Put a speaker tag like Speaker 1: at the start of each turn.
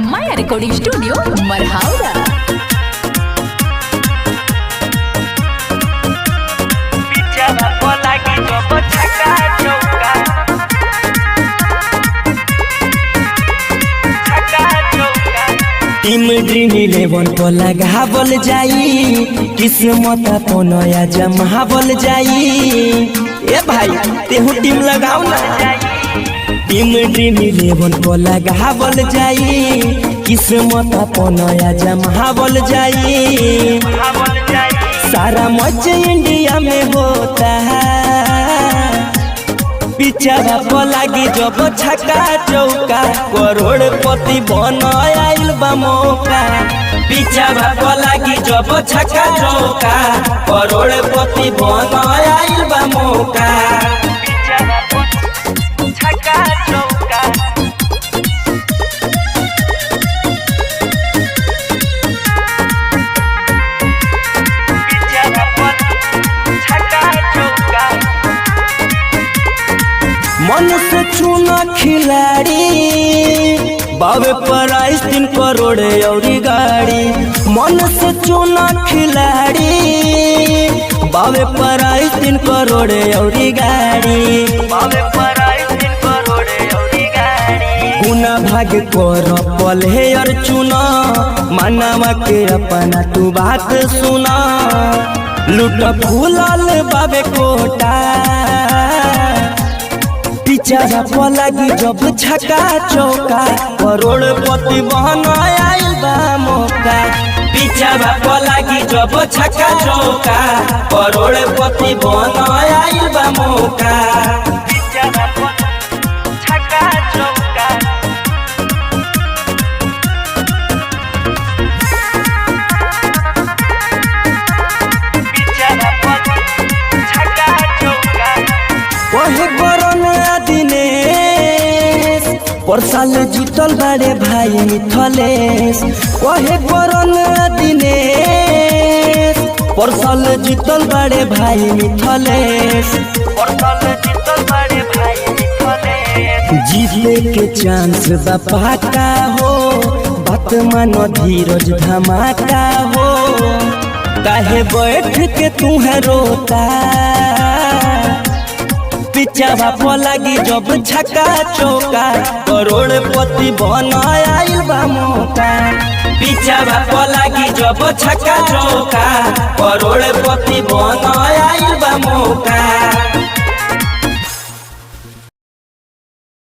Speaker 1: माया recording studio मरहावरा।
Speaker 2: Team dream 11 को लगावल जाई, किस्मत तो नया जमावल जाई। ए भाई तेहू टीम लगाओ ना। टीम ड्रीम 11 को लगावल जाई, किस्मत तो नया जमावल जाई। सारा मौज इंडिया में होता है, पिछड़ा पर लागी जब छक्का चौका, करोड़पति बन आइल बा मौका। पिछड़ा पर लागी जब छक्का चौका, करोड़पति बन आइल बा मौका। मन से चुना खिलाड़ी, बावे प्राइस 3 करोड़ और गाड़ी। मन से चुना खिलाड़ी, बावे प्राइस 3 करोड़ और गाड़ी। गुना भाग कर पल है और चुना, मानवा के अपना तू बात सुना। लूट फूलल बाबे कोटा, पिछड़ा पर लागी जब छक्का चौका, करोड़पति बन आइल बा मौका। पिछड़ा पर लागी जब छक्का चौका, करोड़पति बन आइल बा मौका। वही कोरोना दिनेश, पर साल जीतल बड़े भाई मिथलेश। वही कोरोना दिनेश, पर साल जीतल बड़े भाई मिथलेश। जीते के चांस बापा का हो, बात मानो धीरज धमाका हो। काहे बैठ के तू है रोता, पिछड़ा पर लागी जब छक्का चौका, करोड़पति बन आइल बा मौका। पिछड़ा पर लागी जब छक्का चौका, करोड़पति बन आइल बा मौका।